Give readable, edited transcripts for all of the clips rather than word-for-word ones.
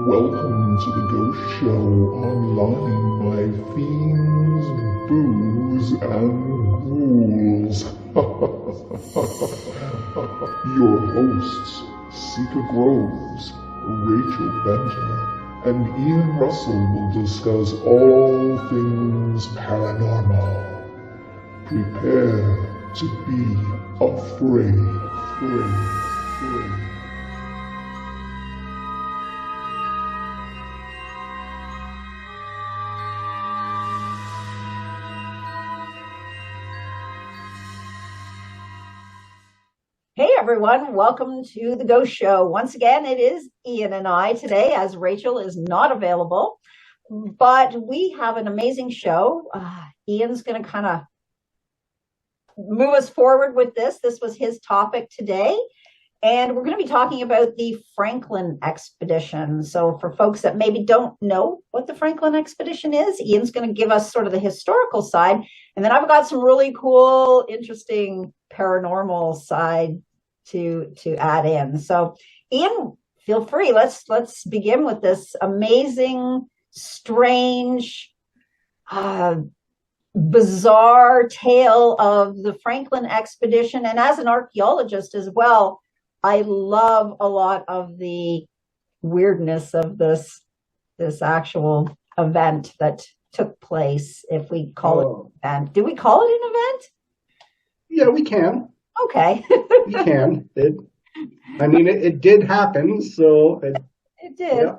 Welcome to the Ghost Show online, my fiends, booze, and ghouls. Your hosts, Seika Groves, Rachel Benter, and Ian Russell will discuss all things paranormal. Prepare to be afraid. Hey everyone, welcome to the Ghost Show. Once again, it is Ian and I today, as Rachel is not available, but we have an amazing show. Ian's going to kind of move us forward with this. This was his topic today, and we're going to be talking about the Franklin expedition. So for folks that maybe don't know what the Franklin expedition is, Ian's going to give us sort of the historical side, and then I've got some really cool, interesting paranormal side to add in. So Ian, feel free. Let's begin with this amazing, strange, bizarre tale of the Franklin expedition. And as an archaeologist as well, I love a lot of the weirdness of this actual event that took place, if we call it an event. Do we call it an event? Yeah, we can. Okay. We can. It did happen, so... It did.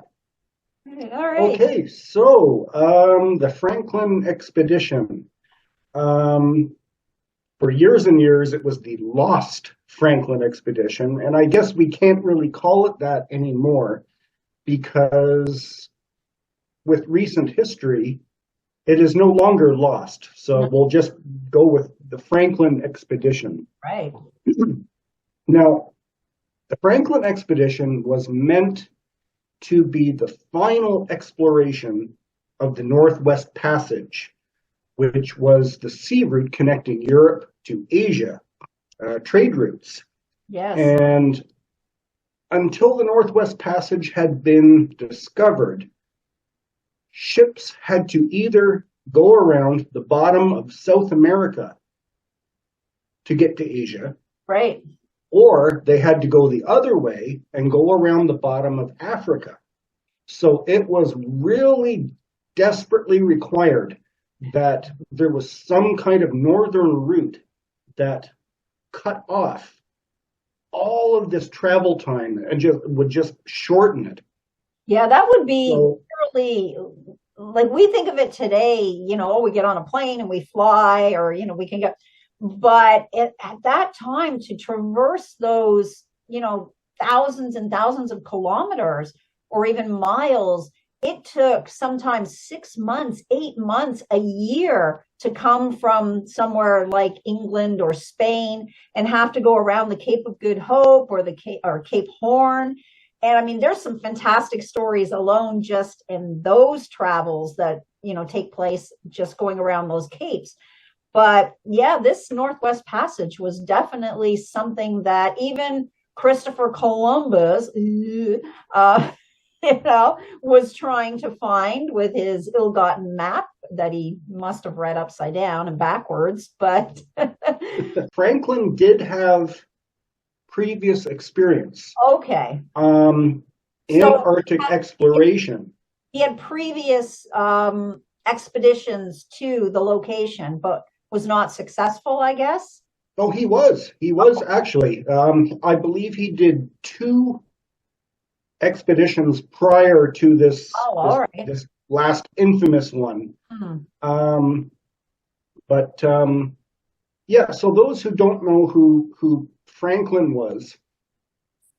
Yeah. All right. Okay, so the Franklin expedition. For years and years, it was the Lost Franklin expedition, and I guess we can't really call it that anymore because with recent history, it is no longer lost. So we'll just go with the Franklin expedition. Right. Now, the Franklin expedition was meant to be the final exploration of the Northwest Passage, which was the sea route connecting Europe to Asia, trade routes. Yes. And until the Northwest Passage had been discovered, ships had to either go around the bottom of South America to get to Asia, right, or they had to go the other way and go around the bottom of Africa. So it was really desperately required that there was some kind of northern route that cut off all of this travel time and would just shorten it. Yeah, that would be really, like we think of it today, we get on a plane and we fly, or, we can go. But at that time, to traverse those, thousands and thousands of kilometers or even miles, it took sometimes 6 months, 8 months, a year to come from somewhere like England or Spain and have to go around the Cape of Good Hope or Cape Horn. And there's some fantastic stories alone just in those travels that, take place just going around those capes. But yeah, this Northwest Passage was definitely something that even Christopher Columbus, was trying to find with his ill-gotten map that he must have read upside down and backwards. But Franklin did have previous experience. Okay. In Arctic exploration. He had previous expeditions to the location, but was not successful, I guess. Oh, he was. He was actually. I believe he did 2 expeditions prior to this, this last infamous one. Yeah, so those who don't know who Franklin was,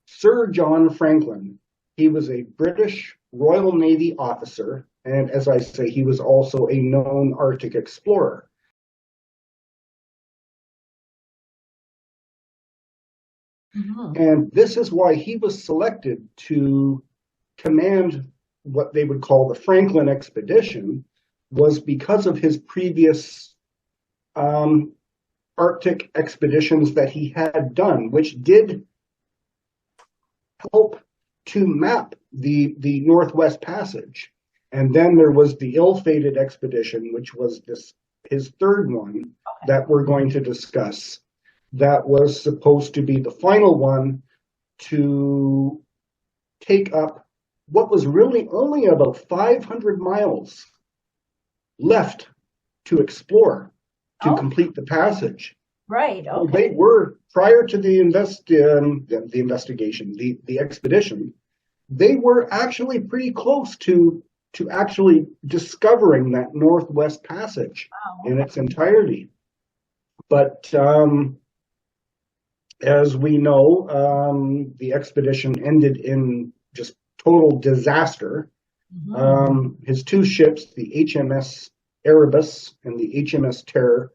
Sir John Franklin, he was a British Royal Navy officer, and as I say, he was also a known Arctic explorer. And this is why he was selected to command what they would call the Franklin expedition, was because of his previous Arctic expeditions that he had done, which did help to map the Northwest Passage. And then there was the ill-fated expedition, which was his third one that we're going to discuss. That was supposed to be the final one to take up what was really only about 500 miles left to explore to complete the passage. Right. Okay. Well, they were, prior to the investigation, the expedition, they were actually pretty close to actually discovering that Northwest Passage in its entirety. But as we know, the expedition ended in just total disaster. His two ships, the HMS Erebus and the HMS Terror,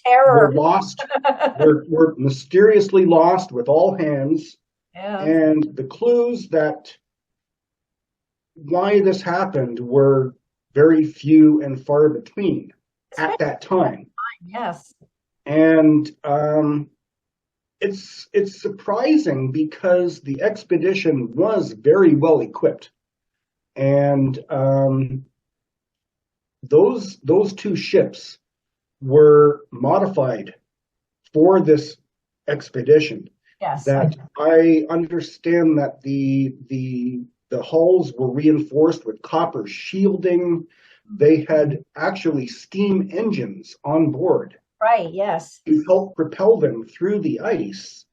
Terror. were lost, were mysteriously lost with all hands. Yeah. And the clues that why this happened were very few and far between at that time. Yes. And it's surprising because the expedition was very well equipped. And those two ships were modified for this expedition. Yes. That I understand that the hulls were reinforced with copper shielding. They had actually steam engines on board. Right, yes. To help propel them through the ice,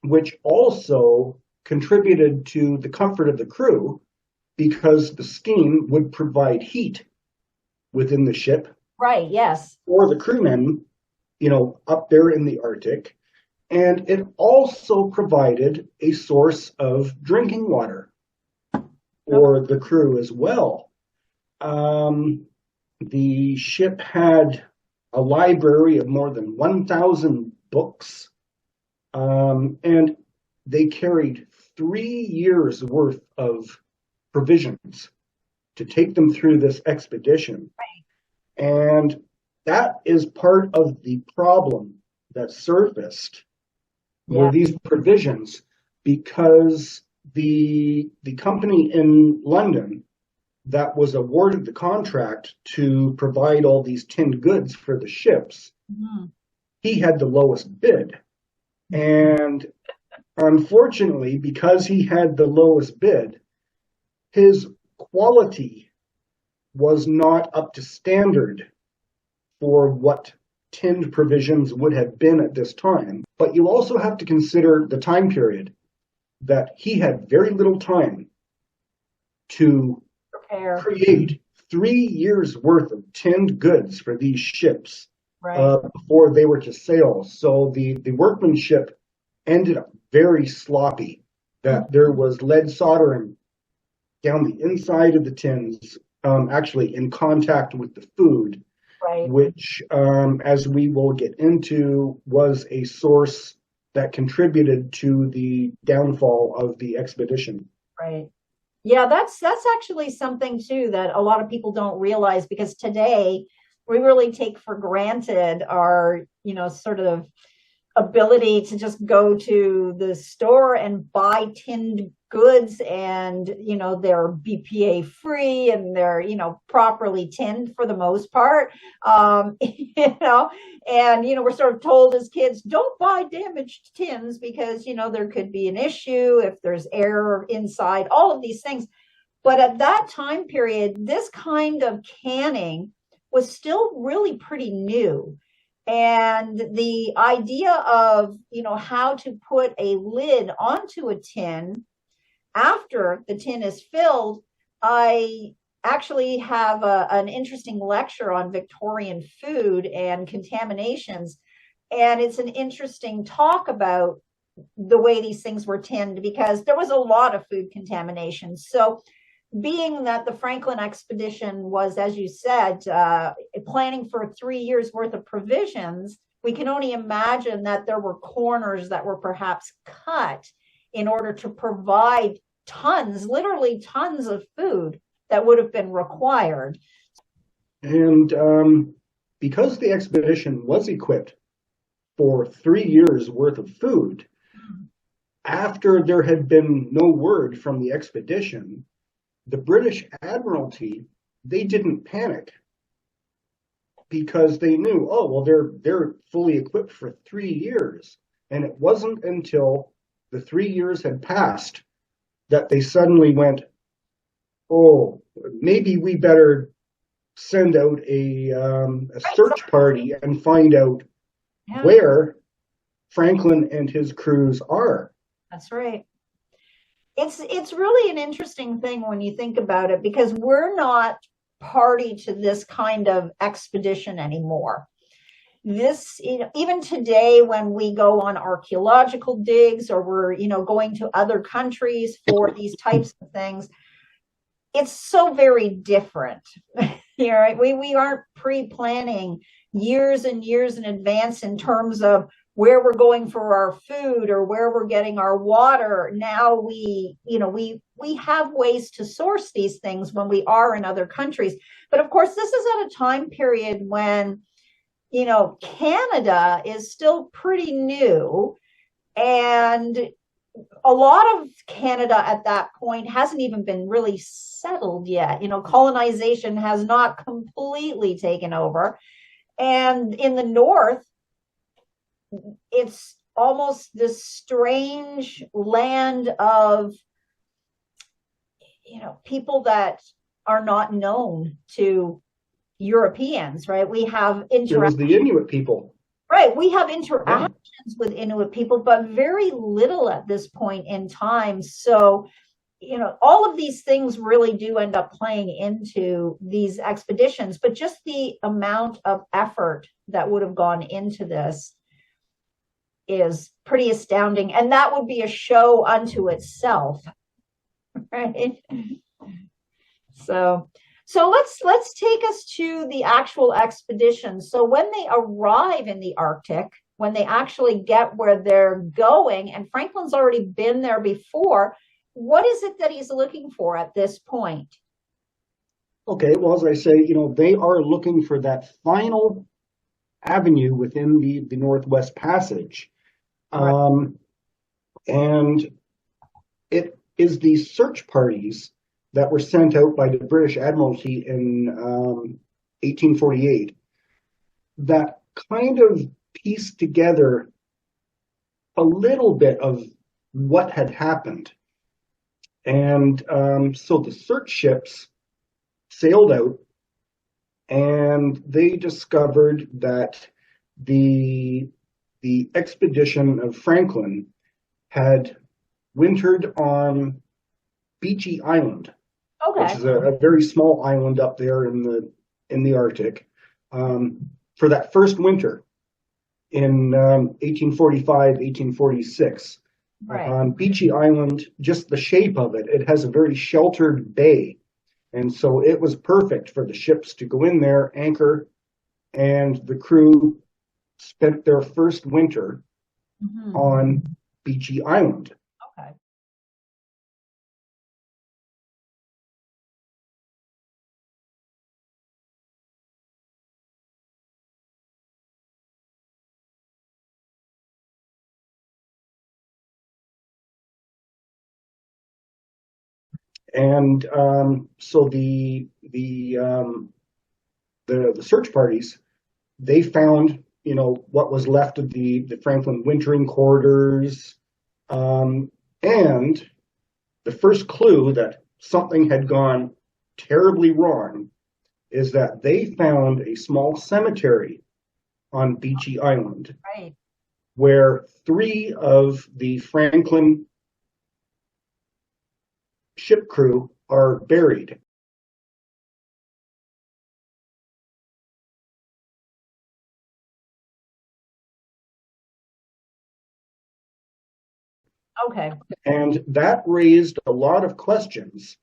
which also contributed to the comfort of the crew because the steam would provide heat within the ship. Right, yes. For the crewmen, up there in the Arctic. And it also provided a source of drinking water for the crew as well. The ship had a library of more than 1,000 books, and they carried 3 years worth of provisions to take them through this expedition. Right. And that is part of the problem that surfaced were these provisions, because the company in London that was awarded the contract to provide all these tinned goods for the ships, he had the lowest bid. And unfortunately, because he had the lowest bid, his quality was not up to standard for what tinned provisions would have been at this time. But you also have to consider the time period, that he had very little time to create 3 years worth of tinned goods for these ships before they were to sail. So the workmanship ended up very sloppy, that there was lead soldering down the inside of the tins, actually in contact with the food. Right. Which, as we will get into, was a source that contributed to the downfall of the expedition. Right. Yeah, that's actually something too that a lot of people don't realize, because today we really take for granted our, sort of ability to just go to the store and buy tinned goods, and they're BPA free and they're properly tinned for the most part, and we're sort of told as kids, don't buy damaged tins because there could be an issue if there's air inside, all of these things. But at that time period, this kind of canning was still really pretty new. And the idea of, how to put a lid onto a tin after the tin is filled, I actually have an interesting lecture on Victorian food and contaminations. And it's an interesting talk about the way these things were tinned, because there was a lot of food contamination. So being that the Franklin expedition was, as you said, planning for 3 years worth of provisions, we can only imagine that there were corners that were perhaps cut in order to provide tons, literally tons of food that would have been required. And because the expedition was equipped for 3 years worth of food, after there had been no word from the expedition, the British Admiralty, they didn't panic because they knew, oh, well, they're fully equipped for 3 years. And it wasn't until the 3 years had passed that they suddenly went, oh, maybe we better send out a search party and find out where Franklin and his crews are. That's right. It's really an interesting thing when you think about it, because we're not party to this kind of expedition anymore. This, even today, when we go on archaeological digs, or we're, going to other countries for these types of things, it's so very different. Right? We aren't pre-planning years and years in advance in terms of where we're going for our food or where we're getting our water. Now we have ways to source these things when we are in other countries. But of course, this is at a time period when, Canada is still pretty new, and a lot of Canada at that point hasn't even been really settled yet. Colonization has not completely taken over. And in the north, it's almost this strange land of, people that are not known to Europeans, right? We have interactions. The Inuit people. Right. We have interactions with Inuit people, but very little at this point in time. So, all of these things really do end up playing into these expeditions, but just the amount of effort that would have gone into this is pretty astounding. And that would be a show unto itself. Right. So let's take us to the actual expedition. So when they arrive in the Arctic, when they actually get where they're going, and Franklin's already been there before, what is it that he's looking for at this point? Okay, well, as I say, they are looking for that final avenue within the Northwest Passage. Right. And it is these search parties that were sent out by the British Admiralty in 1848 that kind of pieced together a little bit of what had happened. And so the search ships sailed out, and they discovered that the expedition of Franklin had wintered on Beechey Island, which is a very small island up there in the Arctic, for that first winter in 1845, 1846. Right. Beechey Island, just the shape of it, it has a very sheltered bay. And so it was perfect for the ships to go in there, anchor, and the crew spent their first winter on Beechey Island. Okay. And so the search parties, they found, what was left of the Franklin wintering quarters, and the first clue that something had gone terribly wrong is that they found a small cemetery on Beechey Island, right, where 3 of the Franklin ship crew are buried. Okay. And that raised a lot of questions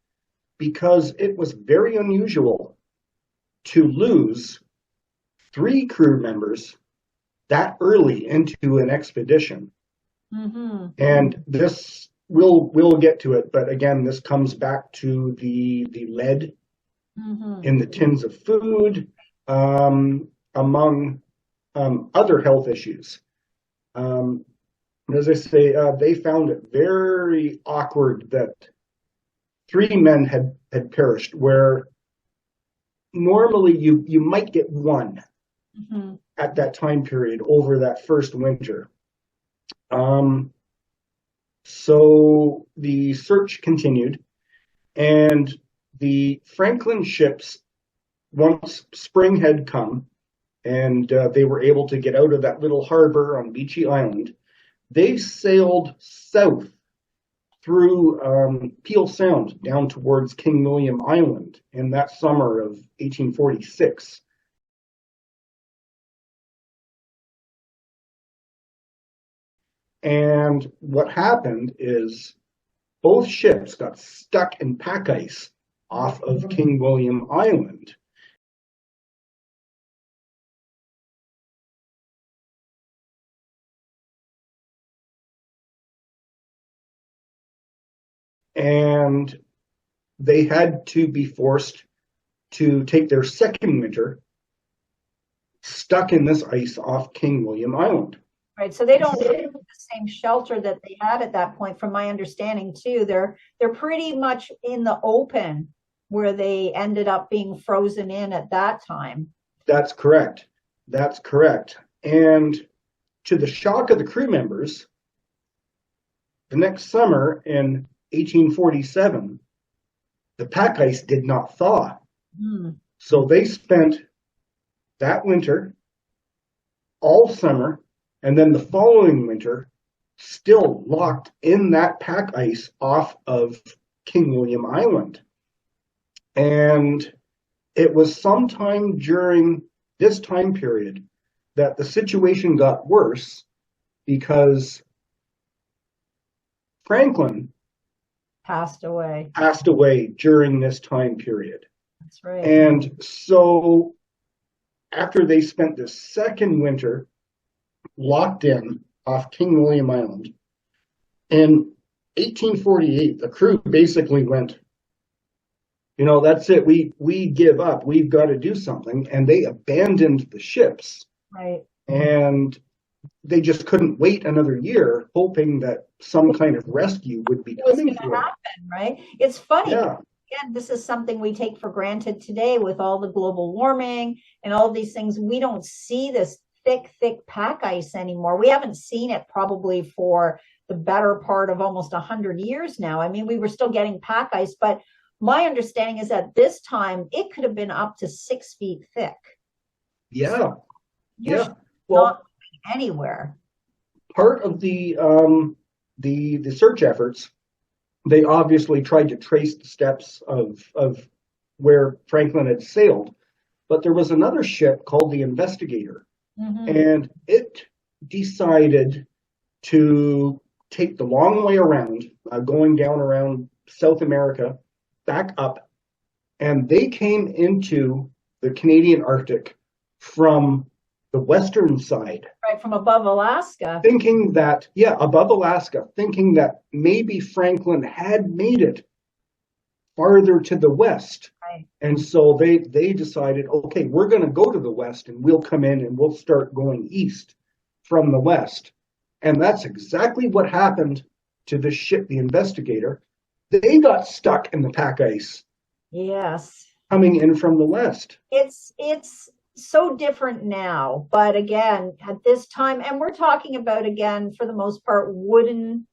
because it was very unusual to lose 3 crew members that early into an expedition. And this, we'll get to it, but again, this comes back to the lead in the tins of food, among other health issues. as I say, they found it very awkward that 3 men had perished, where normally you might get one at that time period over that first winter. So the search continued, and the Franklin ships, once spring had come and they were able to get out of that little harbor on Beechy Island, they sailed south through Peel Sound down towards King William Island in that summer of 1846. And what happened is both ships got stuck in pack ice off of King William Island. And they had to be forced to take their second winter stuck in this ice off King William Island. Right, so they don't have the same shelter that they had at that point, from my understanding too. They're pretty much in the open where they ended up being frozen in at that time. That's correct. That's correct. And to the shock of the crew members, the next summer in 1847, the pack ice did not thaw. So they spent that winter, all summer, and then the following winter, still locked in that pack ice off of King William Island. And it was sometime during this time period that the situation got worse, because Franklin passed away during this time period. That's right. And so after they spent the second winter locked in off King William Island, in 1848, the crew basically went, that's it. We give up. We've got to do something. And they abandoned the ships. Right. And they just couldn't wait another year, hoping that some kind of rescue would be coming through. Happen, right? It's funny. Yeah. Again, this is something we take for granted today with all the global warming and all these things. We don't see this thick pack ice anymore. We haven't seen it probably for the better part of almost 100 years now. I mean, we were still getting pack ice, but my understanding is that this time it could have been up to 6 feet thick. Yeah. So yeah. Not anywhere. Part of the search efforts, they obviously tried to trace the steps of where Franklin had sailed, but there was another ship called the Investigator, and it decided to take the long way around, going down around South America, back up, and they came into the Canadian Arctic from the western side. Right, from above Alaska. Thinking that maybe Franklin had made it farther to the west. Right. And so they decided, okay, we're going to go to the west and we'll come in and we'll start going east from the west. And that's exactly what happened to the ship, the Investigator. They got stuck in the pack ice. Yes. Coming in from the west. It's so different now, but again, at this time, and we're talking about, again, for the most part, wooden,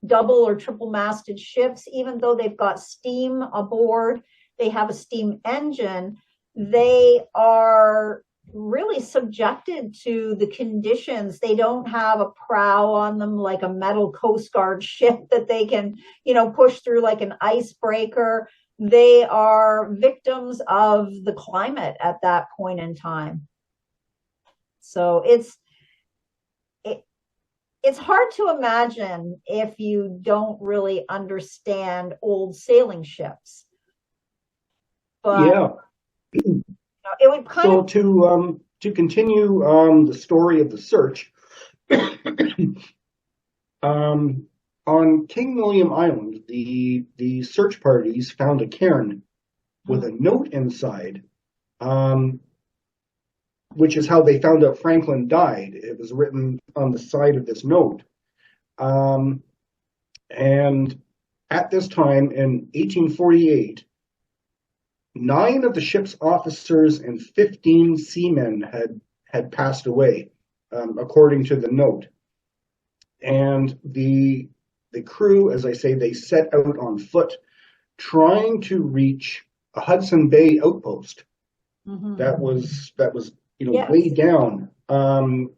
double or triple masted ships. Even though they've got steam aboard, they have a steam engine, they are really subjected to the conditions. They don't have a prow on them like a metal Coast Guard ship that they can, push through like an icebreaker. They are victims of the climate at that point in time. So it's hard to imagine if you don't really understand old sailing ships. But yeah, it would kind of. So to continue the story of the search, on King William Island, the search parties found a cairn with a note inside, which is how they found out Franklin died. It was written on the side of this note. And at this time in 1848, 9 of the ship's officers and 15 seamen had passed away, according to the note. And the crew, as I say, they set out on foot, trying to reach a Hudson Bay outpost that was Yes. way down on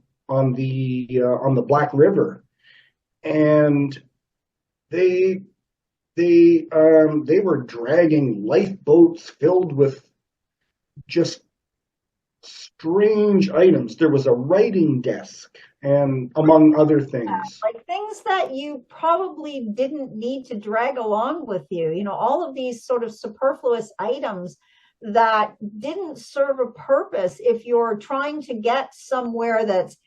the Black River, and they were dragging lifeboats filled with just strange items. There was a writing desk, and among other things. Like things that you probably didn't need to drag along with you. You know, all of these sort of superfluous items that didn't serve a purpose if you're trying to get somewhere that's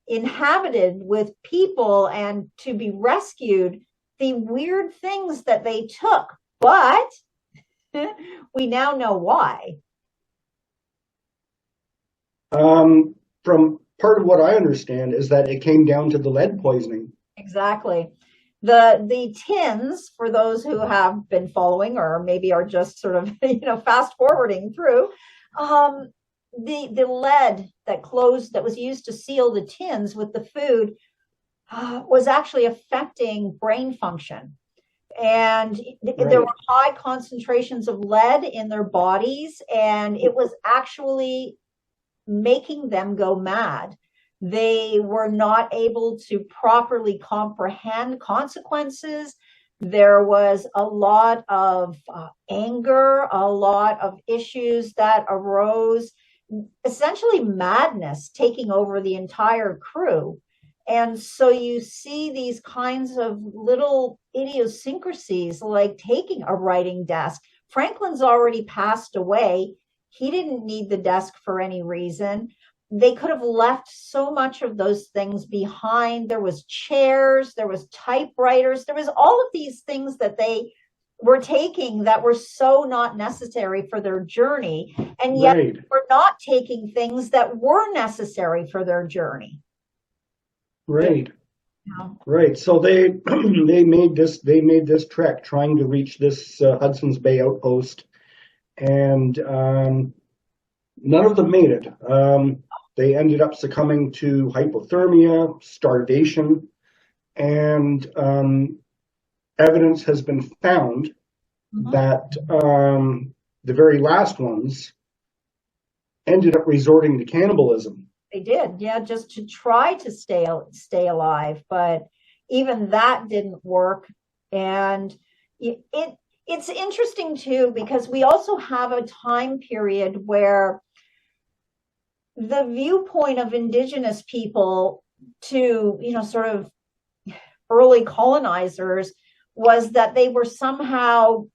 inhabited with people and to be rescued. The weird things that they took, but we now know why. From part of what I understand is that it came down to the lead poisoning. Exactly. The tins, for those who have been following or maybe are just sort of fast forwarding through, the lead that was used to seal the tins with the food was actually affecting brain function. And there were high concentrations of lead in their bodies, and it was actually making them go mad. They were not able to properly comprehend consequences. There was a lot of anger, a lot of issues that arose, essentially madness taking over the entire crew. And so you see these kinds of little idiosyncrasies, like taking a writing desk. Franklin's already passed away. He didn't need the desk for any reason. They could have left so much of those things behind. There was chairs, there was typewriters, there was all of these things that they were taking that were so not necessary for their journey. And yet we're not taking things that were necessary for their journey. Right. Right. So they they made this trek trying to reach this Hudson's Bay outpost, and none of them made it. They ended up succumbing to hypothermia, starvation, and evidence has been found that the very last ones ended up resorting to cannibalism. They did, yeah, just to try to stay alive, but even that didn't work. And it's interesting too, because we also have a time period where the viewpoint of indigenous people to, sort of early colonizers was that they were somehow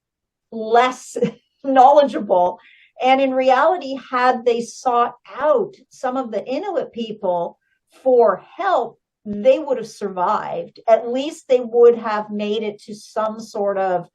less knowledgeable. And in reality, had they sought out some of the Inuit people for help, they would have survived. At least they would have made it to some sort of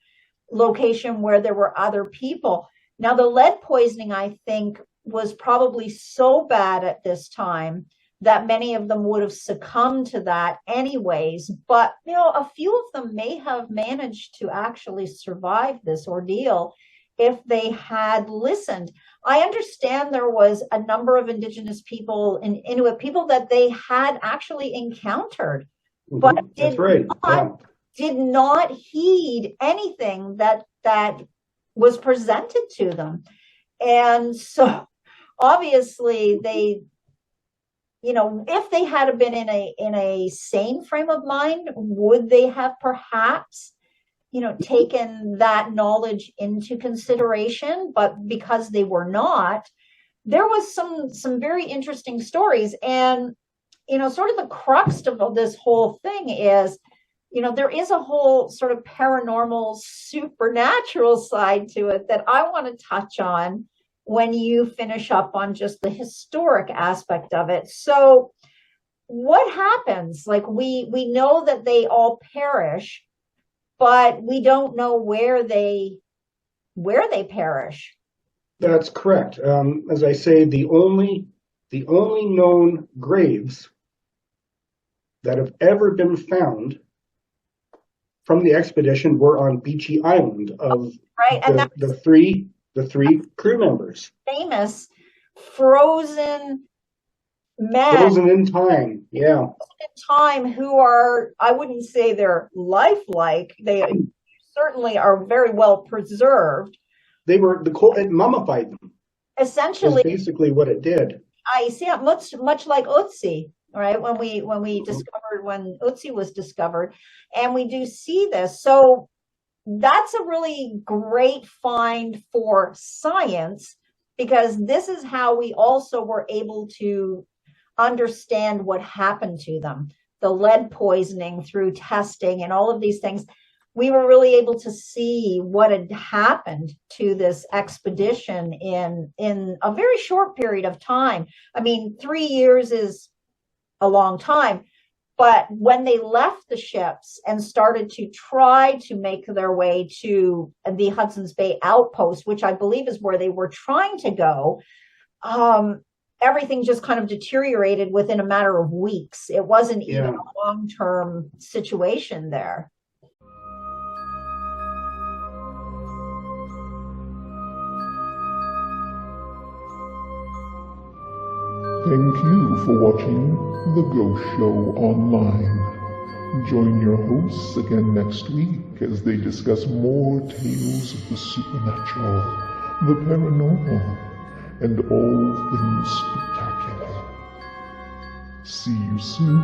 location where there were other people. Now, the lead poisoning, I think, was probably so bad at this time that many of them would have succumbed to that anyways. But, a few of them may have managed to actually survive this ordeal if they had listened. I understand there was a number of indigenous people and Inuit people that they had actually encountered, but did not heed anything that was presented to them. And so obviously they, if they had been in a sane frame of mind, would they have perhaps taken that knowledge into consideration? But because they were not, there was some very interesting stories. And, sort of the crux of this whole thing is, there is a whole sort of paranormal, supernatural side to it that I want to touch on when you finish up on just the historic aspect of it. So what happens? Like we know that they all perish, but we don't know where they perish. That's correct. As I say, the only known graves that have ever been found from the expedition were on Beachy Island of right, and that's the three crew members. famous frozen men Frozen in time, yeah. in time who are, I wouldn't say they're lifelike. They certainly are very well preserved. They were it mummified them. Essentially, is basically what it did. I see it much like Ötzi, right? When we discovered, when Ötzi was discovered, and we do see this. So that's a really great find for science, because this is how we also were able to understand what happened to them, the lead poisoning through testing and all of these things. We were really able to see what had happened to this expedition in a very short period of time. I mean, 3 years is a long time, but when they left the ships and started to try to make their way to the Hudson's Bay outpost, which I believe is where they were trying to go, everything just kind of deteriorated within a matter of weeks. It wasn't even a long-term situation there. Thank you for watching The Ghost Show Online. Join your hosts again next week as they discuss more tales of the supernatural, the paranormal, and all things spectacular. See you soon.